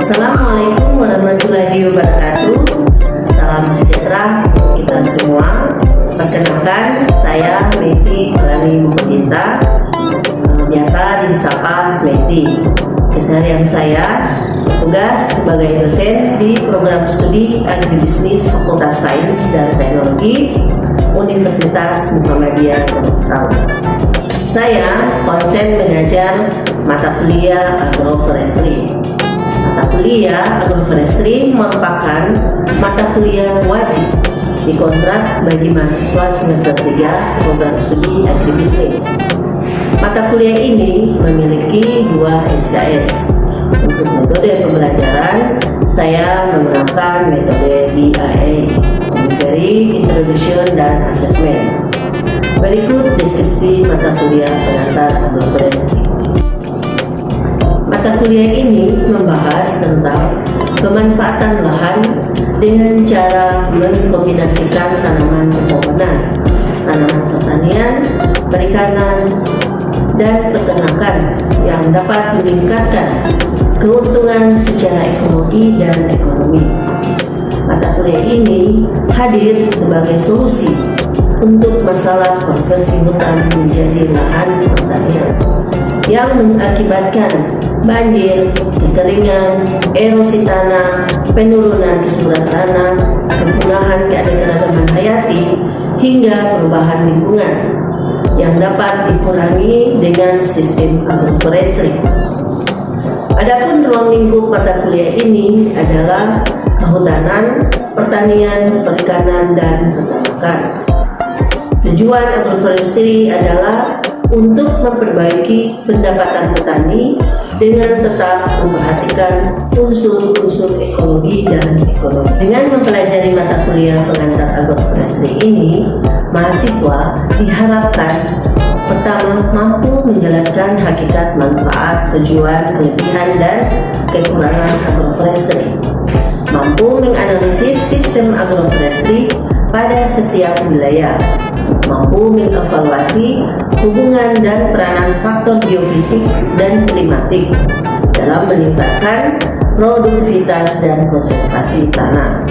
Assalamualaikum warahmatullahi wabarakatuh. Salam sejahtera untuk kita semua. Perkenalkan, saya Meti Melani Mukadinta, biasa disapa Meti. Keseharian saya bertugas sebagai dosen di program studi Agribisnis Fakultas Sains dan Teknologi Universitas Muhammadiyah Tahun. Saya konsen mengajar mata kuliah agroforestry. Mata kuliah agroforestry merupakan mata kuliah wajib dikontrak bagi mahasiswa semester 3 program studi agribisnis. Mata kuliah ini memiliki 2 SKS. Untuk metode pembelajaran, saya menggunakan metode DIA, Delivery, Introduction, dan Assessment. Berikut deskripsi mata kuliah pengantar agroforestry. Mata kuliah ini membahas tentang pemanfaatan lahan dengan cara mengkombinasikan tanaman pepohonan, tanaman pertanian, perikanan, dan peternakan yang dapat meningkatkan keuntungan secara ekologi dan ekonomi. Mata kuliah ini hadir sebagai solusi untuk masalah konversi hutan menjadi lahan pertanian yang mengakibatkan banjir, kekeringan, erosi tanah, penurunan kesuburan tanah, kepunahan keanekaragaman hayati, hingga perubahan lingkungan yang dapat dikurangi dengan sistem agroforestry. Adapun ruang lingkup mata kuliah ini adalah kehutanan, pertanian, perikanan, dan peternakan. Tujuan agroforestry adalah untuk memperbaiki pendapatan petani dengan tetap memperhatikan unsur-unsur ekologi dan ekonomi. Dengan mempelajari mata kuliah pengantar agroforestry ini, mahasiswa diharapkan pertama mampu menjelaskan hakikat, manfaat, tujuan, kelebihan, dan kekurangan agroforestry, mampu menganalisis sistem agroforestry pada setiap wilayah, mampu mengevaluasi hubungan dan peranan faktor geofisik dan klimatik dalam meningkatkan produktivitas dan konservasi tanah,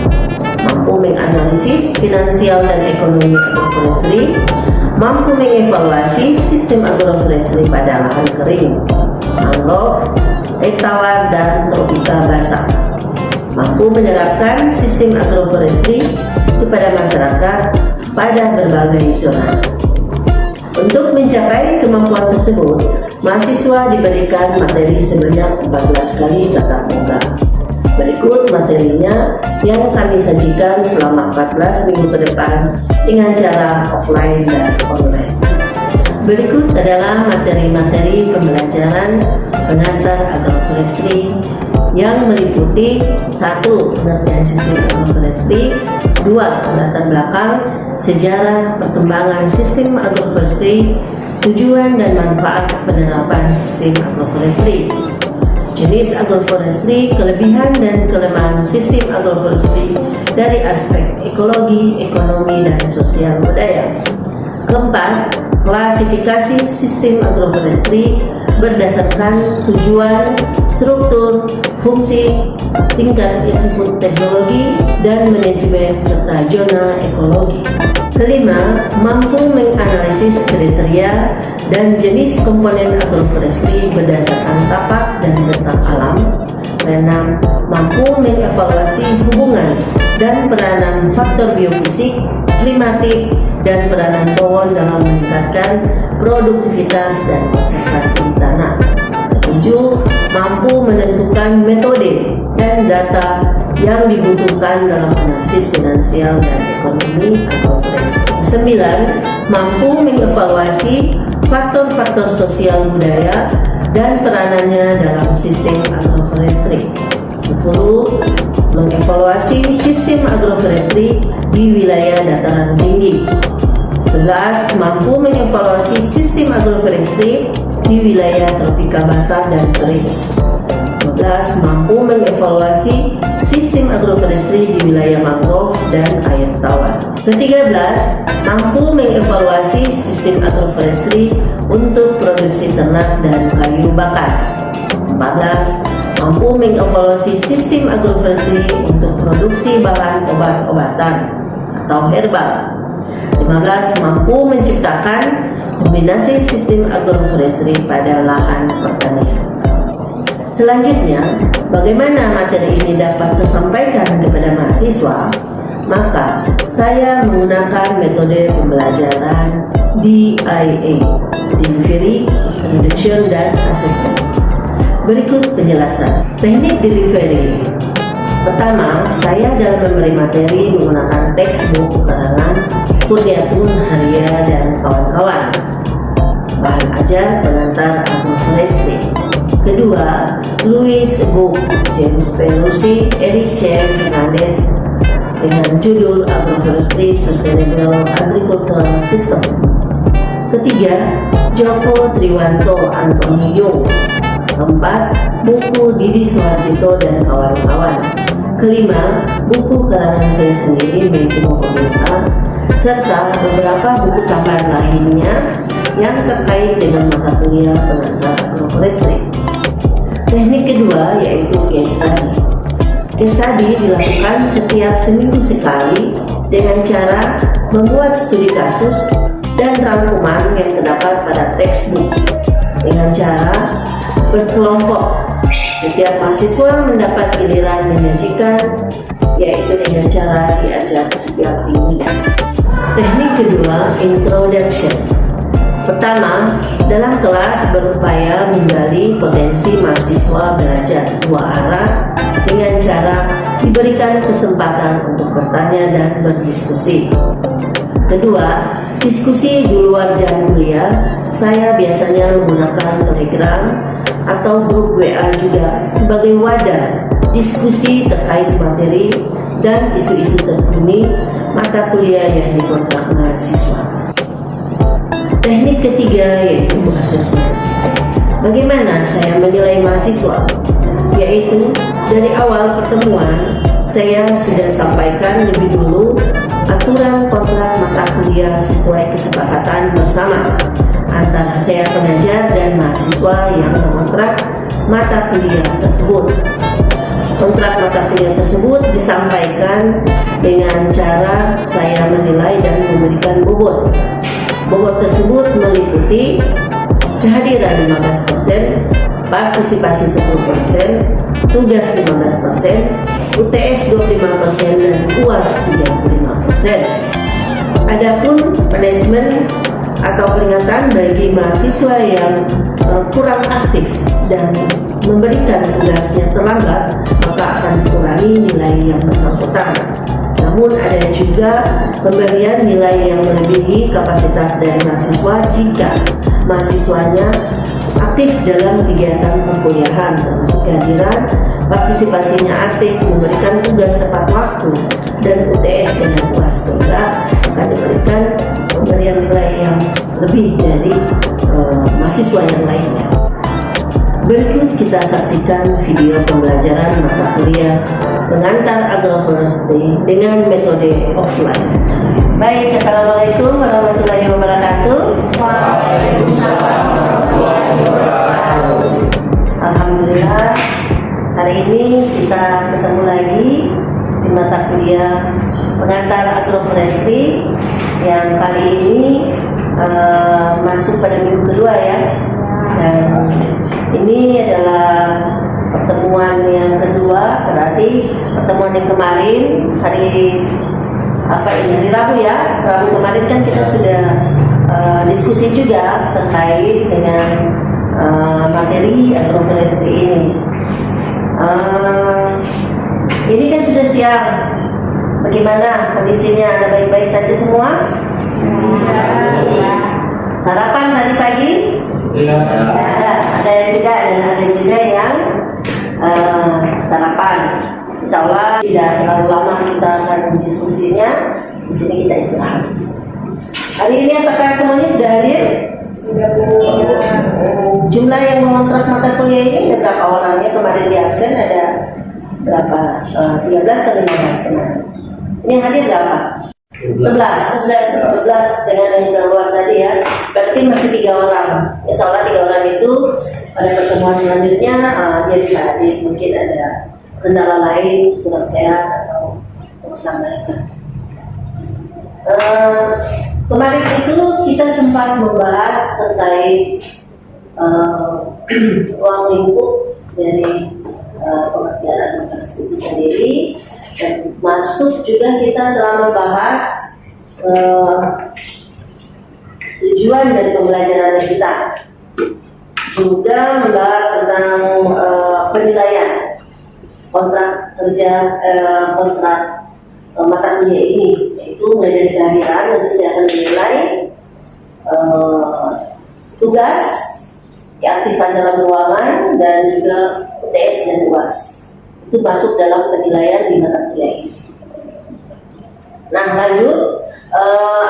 mampu menganalisis finansial dan ekonomi agroforestry, mampu mengevaluasi sistem agroforestry pada lahan kering, mangrove, air tawar, dan tropika basah, mampu menerapkan sistem agroforestry kepada masyarakat pada berbagai zona. Untuk mencapai kemampuan tersebut, mahasiswa diberikan materi sebanyak 14 kali tatap muka. Berikut materinya yang kami sajikan selama 14 minggu ke depan dengan cara offline dan online. Berikut adalah materi-materi pembelajaran pengantar agroforestry yang meliputi 1. Pengertian sistem agroforestry, 2. Latar belakang sejarah perkembangan sistem agroforestry, tujuan dan manfaat penerapan sistem agroforestry, jenis agroforestry, kelebihan dan kelemahan sistem agroforestry dari aspek ekologi, ekonomi, dan sosial budaya. Keempat, klasifikasi sistem agroforestry berdasarkan tujuan, struktur, fungsi, tingkat input teknologi, dan manajemen serta zona ekologi. Kelima, mampu menganalisis kriteria dan jenis komponen agroforestry berdasarkan tapak dan bentang alam. Keenam, mampu mengevaluasi hubungan dan peranan faktor biofisik, klimatik, dan peranan pohon dalam meningkatkan produktivitas dan konservasi tanah. Ketujuh, mampu menentukan metode dan data yang dibutuhkan dalam analisis finansial dan ekonomi agroforestry. 9. Mampu mengevaluasi faktor-faktor sosial budaya dan peranannya dalam sistem agroforestry. 10. Mengevaluasi sistem agroforestry di wilayah dataran tinggi. 11. Mampu mengevaluasi sistem agroforestry di wilayah tropika basah dan kering. 12. Mampu mengevaluasi sistem agroforestry di wilayah mangrove dan air tawar. Ke-13, mampu mengevaluasi sistem agroforestry untuk produksi ternak dan kayu bakar. 14, mampu mengevaluasi sistem agroforestry untuk produksi bahan obat-obatan atau herbal. 15, mampu menciptakan kombinasi sistem agroforestry pada lahan pertanian. Selanjutnya, bagaimana materi ini dapat tersampaikan kepada mahasiswa? Maka, saya menggunakan metode pembelajaran DIA, Delivery, Introduction, dan Assessment. Berikut penjelasan. Teknik delivery. Pertama, saya dalam memberi materi menggunakan textbook karangan Kurniatun Haria dan kawan-kawan. Bahan ajar pengantar agroforestry. Kedua, Louis Book, James Pelusi, Eric Chen Fernandez dengan judul Agroforestry Sustainable Agricultural System. Ketiga, Joko Triwanto Antoni Yung. Keempat, buku Didi Suharjito dan kawan-kawan. Kelima, buku karangan saya sendiri Meitu Mokoginta, serta beberapa buku tambahan lainnya yang terkait dengan mata kuliah pengantar agroforestry. Teknik kedua yaitu case study. Case study dilakukan setiap seminggu sekali dengan cara membuat studi kasus dan rangkuman yang terdapat pada textbook dengan cara berkelompok. Setiap mahasiswa mendapat giliran menyajikan, yaitu dengan cara diajar setiap minggunya. Teknik kedua, introduction. Pertama, dalam kelas berupaya menggali potensi mahasiswa belajar dua arah dengan cara diberikan kesempatan untuk bertanya dan berdiskusi. Kedua, diskusi di luar jam kuliah. Saya biasanya menggunakan Telegram atau grup WA juga sebagai wadah diskusi terkait materi dan isu-isu terkini mata kuliah yang dikontrak mahasiswa. Teknik ketiga yaitu assessment. Bagaimana saya menilai mahasiswa? Yaitu dari awal pertemuan saya sudah sampaikan lebih dulu aturan kontrak mata kuliah sesuai kesepakatan bersama antara saya pengajar dan mahasiswa yang mengontrak mata kuliah tersebut. Kontrak mata kuliah tersebut disampaikan dengan cara saya menilai dan memberikan bobot. Bobot tersebut meliputi kehadiran 15%, partisipasi 10%, tugas 15%, UTS 25%, dan UAS 35%. Adapun punishment atau peringatan bagi mahasiswa yang kurang aktif dan memberikan tugasnya terlambat, maka akan dikurangi nilai yang bersangkutan. Namun ada juga pemberian nilai yang melebihi kapasitas dari mahasiswa jika mahasiswanya aktif dalam kegiatan perkuliahan, termasuk kehadiran, partisipasinya aktif, memberikan tugas tepat waktu, dan UTS dengan UAS, sehingga akan diberikan pemberian nilai yang lebih dari mahasiswa yang lainnya. Berikut kita saksikan video pembelajaran mata kuliah pengantar agroforestry dengan metode offline. Baik, assalamualaikum warahmatullahi wabarakatuh. Waalaikumsalam warahmatullahi wabarakatuh. Alhamdulillah, hari ini kita ketemu lagi di mata kuliah pengantar agroforestry yang kali ini masuk pada minggu kedua ya. Dan ini adalah pertemuan yang kedua, berarti pertemuan yang kemarin hari Rabu ya. Rabu kemarin kan kita sudah diskusi juga terkait dengan materi agroforestry ini. Ini kan sudah siang. Bagaimana kondisinya? Ada baik-baik saja semua? Sarapan tadi pagi? Ada yang tidak dan ada juga yang sarapan. Insya Allah tidak terlalu lama kita akan diskusinya. Di sini kita istirahat. Hari ini apakah semuanya sudah hadir? Sudah. Jumlah yang mengontrak mata kuliah ini berapa orangnya? Kemarin di absen ada berapa? 13 atau 15 kemarin. Ini yang hadir berapa? 11 dengan yang keluar tadi ya. Berarti masih 3 orang. Ya soalnya 3 orang itu pada pertemuan selanjutnya dia bisa hadir. Mungkin ada kendala lain, kurang sehat atau urusan mereka. Kemarin itu kita sempat membahas terkait ruang lingkup dari pengertian administrasi itu sendiri, dan masuk juga kita telah membahas tujuan dari pembelajaran kita, juga membahas tentang penilaian kontrak kerja, kontrak mata kuliah ini, yaitu mulai dari kehadiran nanti saya akan menilai tugas, keaktifan dalam ruangan, dan juga UTS dan UAS. Itu masuk dalam penilaian di mata kuliah ini. Nah lanjut,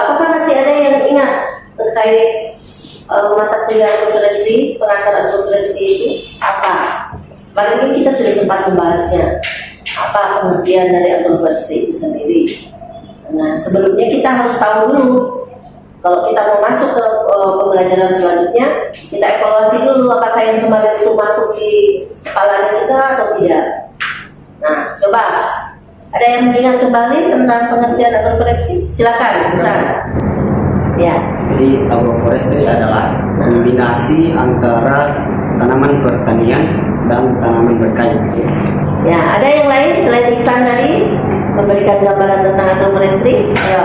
apakah masih ada yang ingat terkait mata kuliah agroforestry, pengajaran agroforestry itu apa? Kali ini kita sudah sempat membahasnya. Apa pengertian dari agroforestry itu sendiri? Nah sebelumnya kita harus tahu dulu. Kalau kita mau masuk ke pembelajaran selanjutnya, kita evaluasi dulu apakah yang kemarin itu masuk di kepala kita atau tidak. Nah, coba ada yang mengingat kembali tentang pengertian agroforestry? Silakan, Ustaz. Ya. Jadi agroforestry adalah kombinasi antara tanaman pertanian dan tanaman berkayu. Ya, ada yang lain selain Iksan tadi memberikan gambaran tentang agroforestry? Ayo.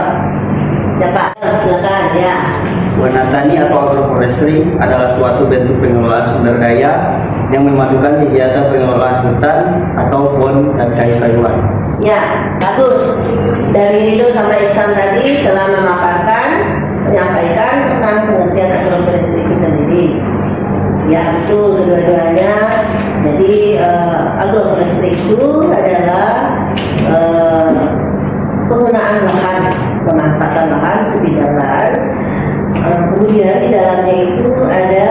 Siapa? Silakan ya. Wanatani atau agroforestry adalah suatu bentuk pengelolaan sumber daya yang memadukan kegiatan pengelolaan hutan atau pohon dan kayu-kayuan. Ya, bagus. Dari Rido sampai Iksan tadi telah menyampaikan tentang pengertian agroforestry itu sendiri. Ya, betul dua-duanya. Jadi agroforestry itu adalah penggunaan lahan, pemanfaatan lahan sebidang lahan. Kemudian di dalamnya itu ada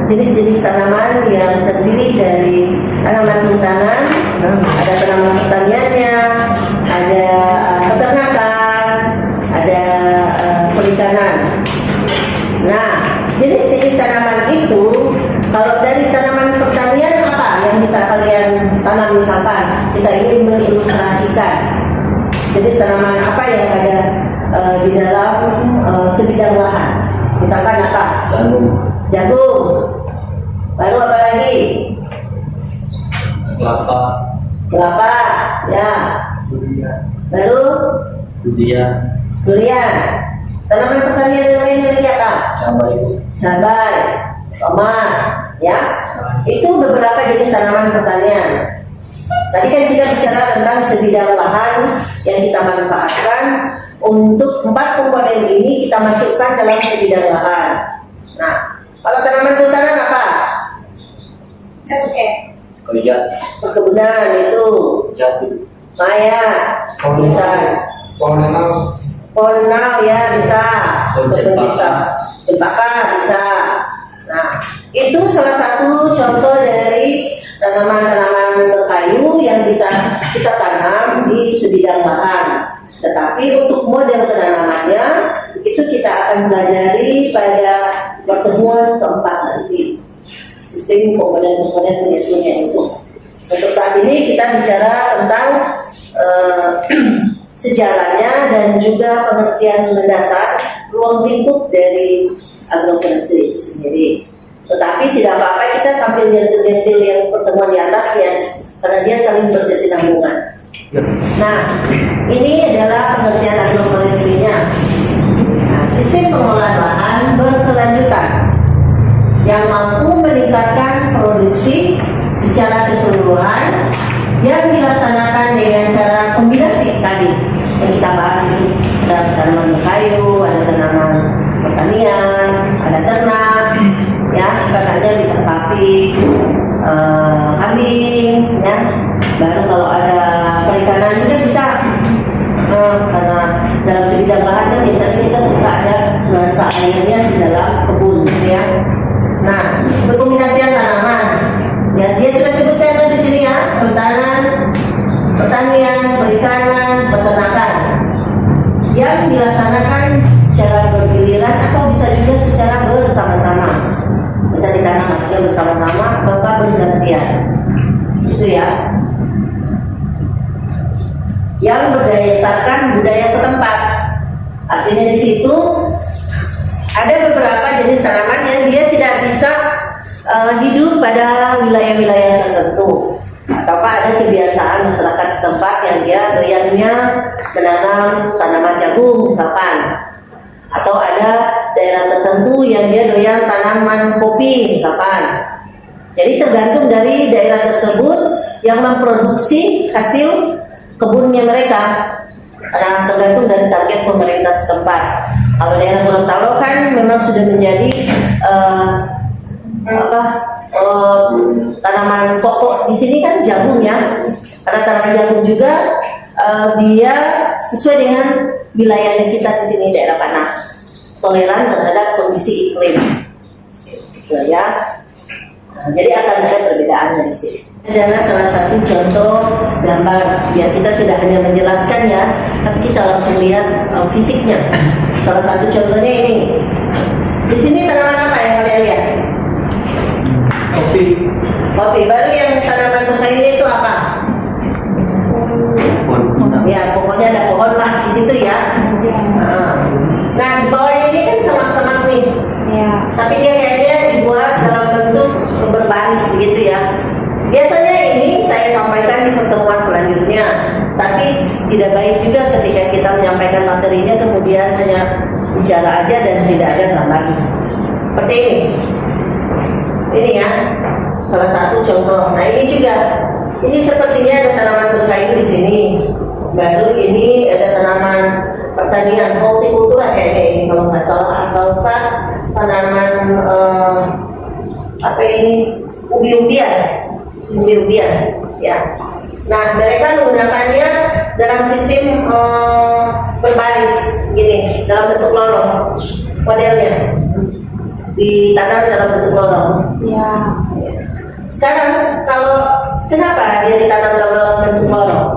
jenis-jenis tanaman yang terdiri dari tanaman hutanan, ada tanaman pertaniannya, ada peternakan, ada perikanan. Nah, jenis-jenis tanaman itu, kalau dari tanaman pertanian apa yang bisa kalian tanam? Misalkan kita ingin mengilustrasikan jenis tanaman apa yang ada di dalam sebidang lahan. Misalkan apa? Jagung. Baru apa lagi? Kelapa. Ya. Baru? Durian. Tanaman pertanian yang lainnya lagi apa? Cabai, tomat. Ya. Itu beberapa jenis tanaman pertanian. Tadi kan kita bicara tentang sebidang lahan yang kita manfaatkan. Untuk 4 komponen ini kita masukkan dalam sebidang lahan. Nah, kalau tanaman hutanan apa? Perkebunan itu. Maya. Bisa. Pohon nau ya bisa. Cempaka bisa. Nah, itu salah satu contoh dari tanaman-tanaman berkayu yang bisa kita tanam di sebidang lahan. Tetapi untuk model penanamannya itu kita akan pelajari pada pertemuan keempat nanti. Sistem komponen-komponen penyusunnya itu. Untuk saat ini kita bicara tentang sejarahnya dan juga pengertian mendasar ruang lingkup dari agroforestry itu sendiri. Tetapi tidak apa-apa kita sambil nyentil-nyentil yang pertemuan di atasnya, karena dia saling berkesinambungan. Nah, ini adalah pengertian agroforestry-nya. Nah, sistem pengelolaan lahan berkelanjutan yang mampu meningkatkan produksi secara keseluruhan yang dilaksanakan dengan cara kombinasi tadi yang kita bahas itu. Ada tanaman kayu, ada tanaman pertanian, ada ternak, ya katanya bisa sapi, kambing, ya. Baru kalau ada perikanan juga bisa, karena dalam sebidang lahan kan biasanya kita suka ada nuansa airnya di dalam kebun, ya. Nah, berkombinasian tanaman, ya dia sudah sebutkan di sini ya, pertahanan yang dilaksanakan secara bergiliran atau bisa juga secara bersama-sama. Bisa ditanam artinya bersama-sama atau bergantian. Itu ya. Yang berdasarkan budaya setempat. Artinya di situ ada beberapa jenis tanaman yang dia tidak bisa hidup pada wilayah-wilayah tertentu, ataukah ada kebiasaan masyarakat setempat yang dia doyannya menanam tanaman jagung misalkan, atau ada daerah tertentu yang dia doyan tanaman kopi misalkan. Jadi tergantung dari daerah tersebut yang memproduksi hasil kebunnya mereka. Karena tergantung dari target pemerintah setempat. Kalau daerah Gorontalo kan memang sudah menjadi tanaman pokok di sini kan jagung ya. Karena tanaman jagung juga dia sesuai dengan wilayahnya kita di sini, daerah panas, toleran terhadap kondisi iklim. Gitu ya. Nah, jadi akan ada perbedaan dari sini. Adalah salah satu contoh gambar, biar kita tidak hanya menjelaskan ya, tapi kita langsung lihat fisiknya. Salah satu contohnya ini. Di sini tanaman apa yang kalian lihat? Kopi. Kopi. Baru yang tanaman berkayu itu apa? Ya, pokoknya ada pohon lah di situ ya. Nah, di bawahnya ini kan semak-semak nih. Ya. Tapi dia kayaknya dibuat dalam bentuk berbaris begitu ya. Biasanya ini saya sampaikan di pertemuan selanjutnya, tapi tidak baik juga ketika kita menyampaikan materinya kemudian hanya bicara aja dan tidak ada gambarnya. Seperti ini. Ini ya, salah satu contoh. Nah ini juga, ini sepertinya ada tanaman berkayu di sini. Baru ini ada tanaman pertanian hortikultura kayaknya ini kalau nggak salah, ataukah tanaman apa ini umbi-umbian ya. Nah mereka menggunakannya dalam sistem berbaris gini, dalam bentuk lorong modelnya, ditanam dalam bentuk lorong Ya. Sekarang kalau kenapa dia ditanam dalam bentuk lorong?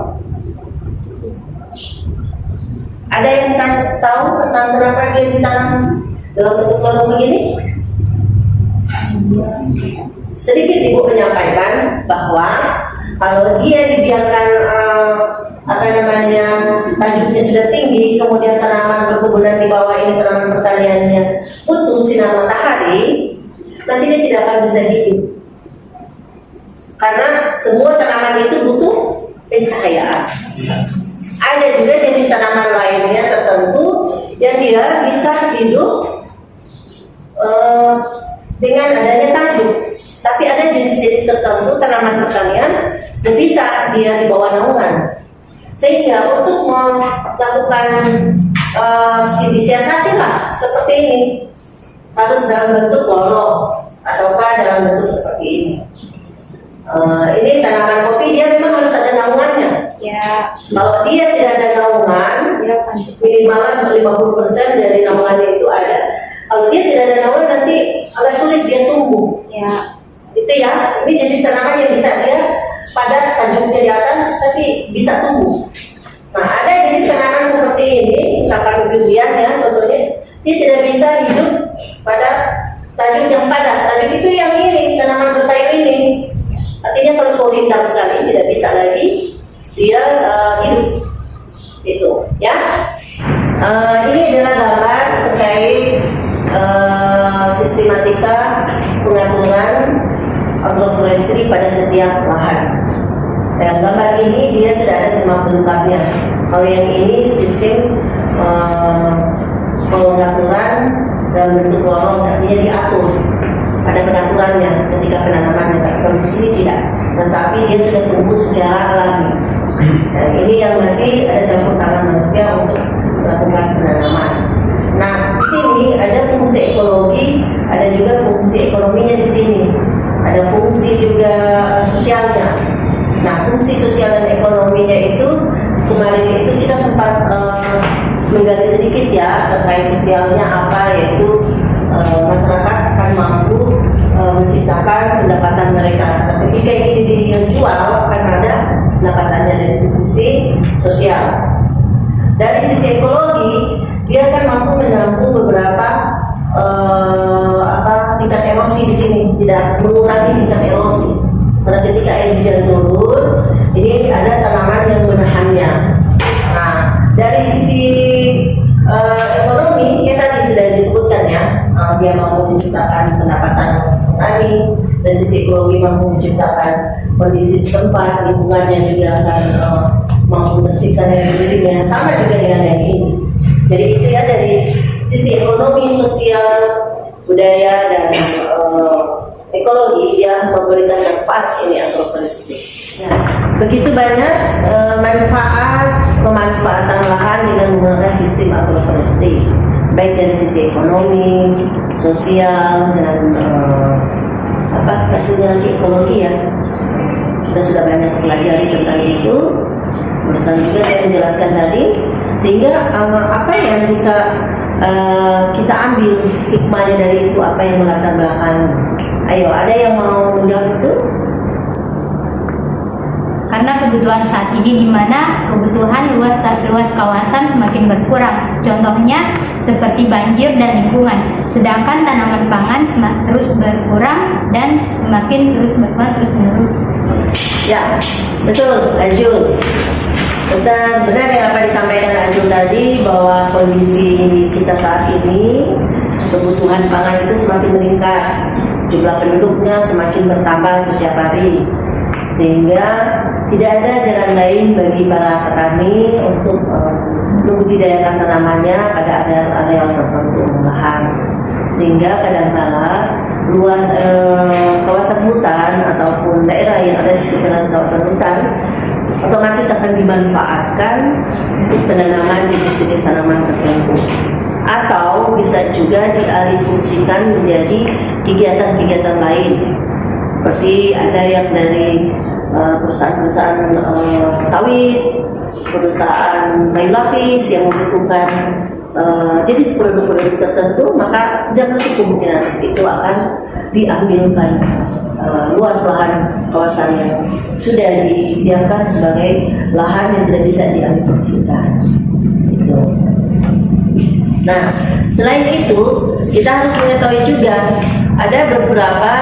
Ada yang tahu tentang kenapa dia ditanam dalam bentuk lorong begini? Sedikit Ibu menyampaikan bahwa kalau dia dibiarkan tajuknya sudah tinggi, kemudian tanaman perkebunan di bawah ini, tanaman pertaniannya butuh sinar matahari, nanti dia tidak akan bisa hidup. Karena semua tanaman itu butuh pencahayaan. Ada juga jenis tanaman lainnya tertentu yang dia bisa hidup dengan adanya tajuk. Tapi ada jenis-jenis tertentu tanaman pertanian yang bisa dia di bawah naungan. Sehingga untuk melakukan disiasatilah seperti ini, harus dalam bentuk lorong ataukah dalam bentuk seperti ini. Ini tanaman kopi dia memang harus ada naungannya. Ya. Kalau dia tidak ada naungan, Ya, minimal 50% dari naungannya itu ada. Kalau dia tidak ada naungan nanti agak sulit dia tumbuh. Ya. Itu ya, ini jenis tanaman yang bisa dia pada tajuknya di atas tapi bisa tumbuh. Nah ada jenis tanaman seperti ini, misalkan umbi-umbian ya contohnya, dia tidak bisa hidup pada tajuk yang padat. Tajuk itu yang ini, tanaman berkayu ini. Artinya terus rindang sekali, tidak bisa lagi dia hidup. Itu ya. Ini adalah gambar terkait sistematika pengaturan agroforestry pada setiap lahan. Dan gambar ini dia sudah ada semua lengkapnya. Kalau yang ini sistem pengaturan dalam bentuk lorong, artinya diatur. Ada pengaturannya ketika penanamannya. Kalau di sini tidak, tetapi dia sudah tumbuh secara alami. Dan ini yang masih ada campur tangan manusia untuk melakukan penanaman. Nah, di sini ada fungsi ekologi, ada juga fungsi ekonominya di sini. Ada fungsi juga sosialnya. Nah, fungsi sosial dan ekonominya itu kemarin itu kita sempat menggali sedikit ya terkait sosialnya apa, yaitu masyarakat akan mampu menciptakan pendapatan mereka. Nah, ketika ini dijual akan ada pendapatannya dari sisi sosial. Dari sisi ekologi dia akan mampu menampung beberapa tingkat erosi di sini, tidak mengurangi tingkat erosi. Karena ketika air hujan turun, ini ada tanaman yang menahannya. Nah, dari sisi ekonomi, kita tadi sudah disebutkan ya, dia mampu menciptakan pendapatan petani. Dari sisi ekologi mampu menciptakan kondisi setempat, lingkungannya juga akan mampu tercipta dari sendirinya, sama juga dengan yang ini. Jadi itu ya dari sisi ekonomi, sosial, budaya dan ekologi yang memberikan manfaat ini agroforestry. Nah, begitu banyak manfaat pemanfaatan lahan dengan menggunakan sistem agroforestry, baik dari sisi ekonomi, sosial dan satunya lagi ekologi ya. Kita sudah banyak pelajari tentang itu. Barusan juga saya menjelaskan tadi, sehingga apa yang bisa kita ambil hikmahnya dari itu, apa yang melatar belakang. Ayo, ada yang mau menjawab itu? Karena kebutuhan saat ini di mana kebutuhan luas kawasan semakin berkurang. Contohnya seperti banjir dan lingkungan. Sedangkan tanaman pangan terus berkurang dan semakin terus berkurang terus menerus. Ya, betul, Ajul. Benar yang apa disampaikan Ajul tadi, bahwa kondisi kita saat ini kebutuhan pangan itu semakin meningkat, jumlah penduduknya semakin bertambah setiap hari, sehingga tidak ada jalan lain bagi para petani untuk membudidayakan tanamannya pada areal tertentu lahan, sehingga kadang-kala luas kawasan hutan ataupun daerah yang ada di sekitaran kawasan hutan otomatis akan dimanfaatkan untuk penanaman jenis-jenis tanaman tertentu, atau bisa juga dialihfungsikan menjadi kegiatan-kegiatan lain, seperti ada yang dari perusahaan-perusahaan sawit, perusahaan kayu lapis yang membutuhkan jenis produk-produk tertentu, maka tidak menutup kemungkinan itu akan diambilkan luas lahan kawasan yang sudah disiapkan sebagai lahan yang tidak bisa dialihfungsikan. Gitu. Nah, selain itu kita harus mengetahui juga ada beberapa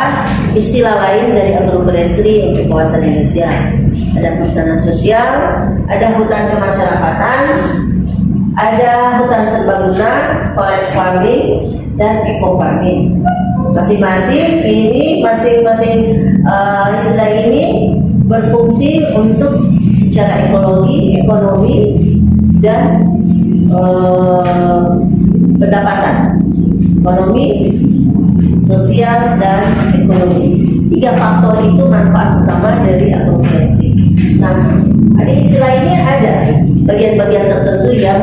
istilah lain dari agroforestry untuk kawasan Indonesia. Ada perhutanan sosial, ada hutan kemasyarakatan, ada hutan serbaguna, forest farming, dan eco farming. Masing-masing istilah ini berfungsi untuk secara ekologi, ekonomi, dan pendapatan, ekonomi, sosial, dan ekonomi. 3 faktor itu manfaat utama dari agroforestry. Nah, ada istilah ini ada bagian-bagian tertentu yang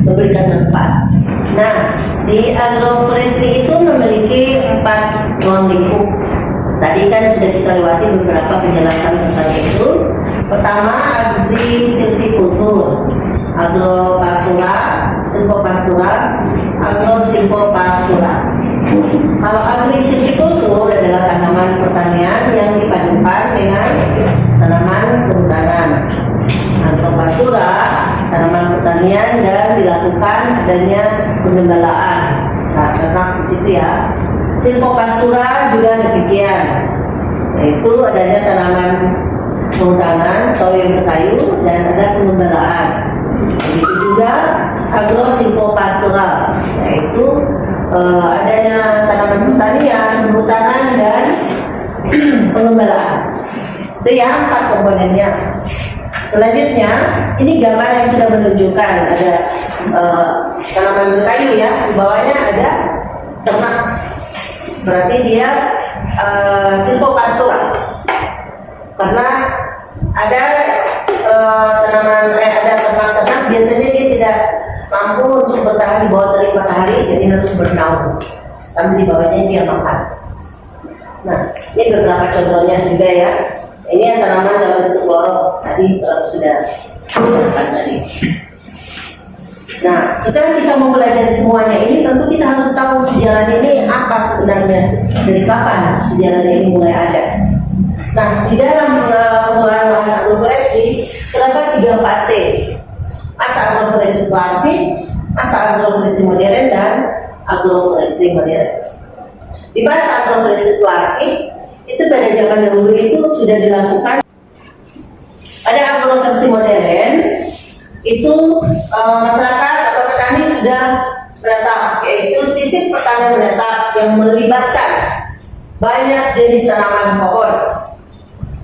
memberikan manfaat. Nah, di agroforestry itu memiliki 4 ruang lingkup. Tadi kan sudah kita lewati beberapa penjelasan tentang itu. Pertama, agri-silvikultur, agropastura, silvopastura, agro-silvopastura. Kalau agri-silvikultur adalah tanaman pertanian yang dipadukan dengan tanaman kehutanan. Agropastura, tanaman pertanian dan dilakukan adanya pengembalaan saat ternak di situ ya. Silvopastura juga demikian, yaitu adanya tanaman kehutanan atau yang berkayu dan ada pengembalaan. Begitu juga agro-silvopastural, yaitu adanya tanaman pertanian, kehutanan dan pengembalaan. Itu ya 4 komponennya. Selanjutnya, ini gambar yang sudah menunjukkan ada tanaman berkayu ya, di bawahnya ada ternak. Berarti dia silvopastura. Karena ada ada ternak-ternak biasanya dia tidak mampu untuk bertahan di bawah terik matahari, jadi harus bernaung. Tapi di bawahnya dia makan. Nah, ini beberapa contohnya juga ya. Ini yang tanaman dalam bentuk lorong tadi sudah disebutkan tadi. Nah, setelah kita mempelajari semuanya ini, tentu kita harus tahu sejarah ini apa sebenarnya, dari kapan sejarah ini mulai ada. Nah, di dalam pengelolaan lahan agroforestry terdapat 3 fase. Masa agroforestry klasik, masa agroforestry modern dan agroforestry modern. Di masa agroforestry klasik itu pada zaman dahulu itu sudah dilakukan. Pada agroforestry modern itu masyarakat atau petani sudah menetap, yaitu sistem pertanian menetap yang melibatkan banyak jenis tanaman pohon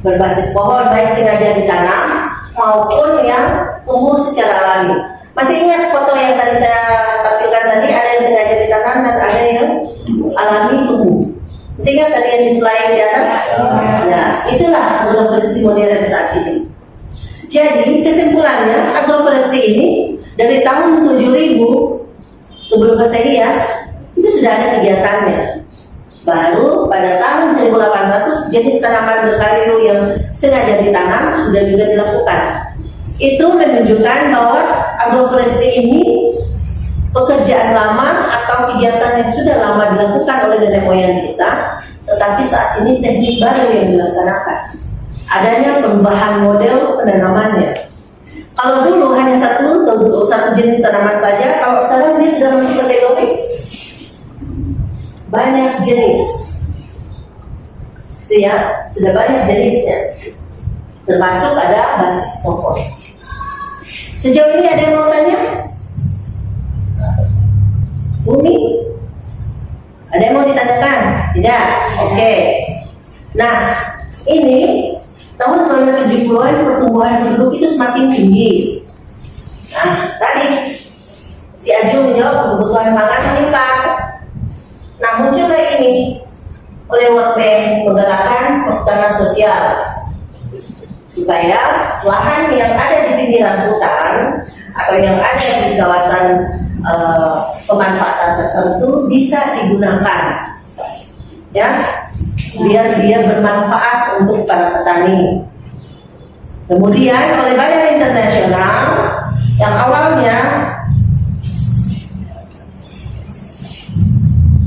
berbasis pohon, baik sengaja ditanam maupun yang tumbuh secara alami. Masih ingat foto yang tadi saya tampilkan tadi, ada yang sengaja ditanam dan ada yang alami tumbuh. Masih ingat tadi yang di slide di atas? Ya, itulah agroforestry modern saat ini. Jadi kesimpulannya, agroforestry ini dari tahun 7000 sebelum Masehi ya, itu sudah ada kegiatannya. Baru pada tahun 1800 jenis tanaman berkayu yang sengaja ditanam sudah juga dilakukan. Itu menunjukkan bahwa agroforestry ini pekerjaan lama atau kegiatan yang sudah lama dilakukan oleh nenek moyang kita, tetapi saat ini teknik baru yang dilaksanakan. Adanya perubahan model penanamannya. Kalau dulu hanya satu jenis tanaman saja, kalau sekarang dia sudah masuk kategori banyak jenis. Itu ya, sudah banyak jenisnya. Termasuk ada basis pohon. Sejauh ini ada yang mau tanya? Bumi? Ada yang mau ditanyakan? Tidak? Oke. Nah, ini tahun 1970-an pertumbuhan penduduk itu semakin tinggi. Nah, tadi si Aju menjawab kebutuhan pangan meningkat. Nah, muncullah ini oleh World Bank menggalakkan perhutanan sosial supaya lahan yang ada di pinggiran hutan atau yang ada di kawasan pemanfaatan tertentu bisa digunakan, ya, biar dia bermanfaat untuk para petani. Kemudian oleh Badan Internasional yang awalnya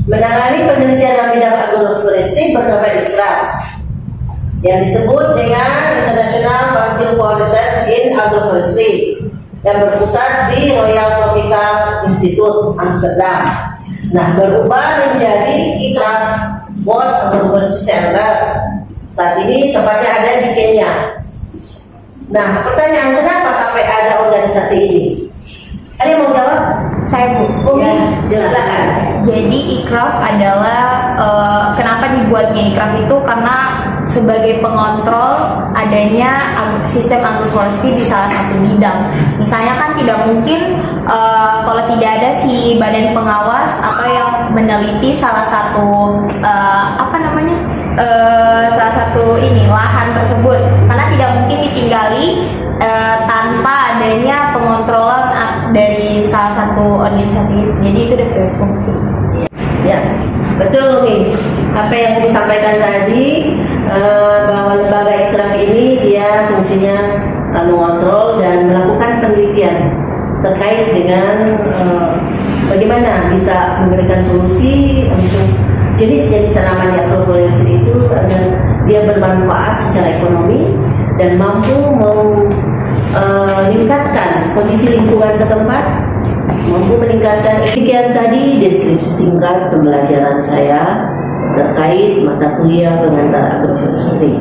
menangani penelitian dalam bidang agroforestry bernama ICRAF yang disebut dengan International Council for Research in Agroforestry yang berpusat di Royal Tropical Institute Amsterdam. Nah, berubah menjadi ICRAF World Agroforestry Center. Saat ini tempatnya ada di Kenya. Nah, pertanyaan kenapa sampai ada organisasi ini? Ada yang mau jawab? Saya Bu. Ya, silakan. Jadi ICRAF adalah kenapa dibuatnya ICRAF itu karena sebagai pengontrol adanya sistem agroforestry di salah satu bidang. Misalnya kan tidak mungkin kalau tidak ada si badan pengawas atau yang meneliti salah satu salah satu lahan tersebut, karena tidak mungkin ditinggali tanpa adanya pengontrolan dari salah satu organisasi. Jadi itu udah berfungsi. Ya, betul nih. Apa yang disampaikan tadi bahwa lembaga ICRAF ini dia fungsinya mengontrol dan melakukan penelitian terkait dengan bagaimana bisa memberikan solusi untuk jenis-jenis tanaman yang agroforestry itu agar dia bermanfaat secara ekonomi dan mampu meningkatkan kondisi lingkungan setempat, mampu meningkatkan. Demikian tadi deskripsi singkat pembelajaran saya terkait mata kuliah pengantar agroforestry.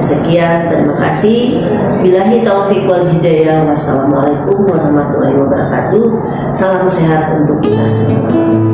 Sekian, terima kasih. Billahi taufiq wal hidayah. Wassalamualaikum warahmatullahi wabarakatuh. Salam sehat untuk kita semua.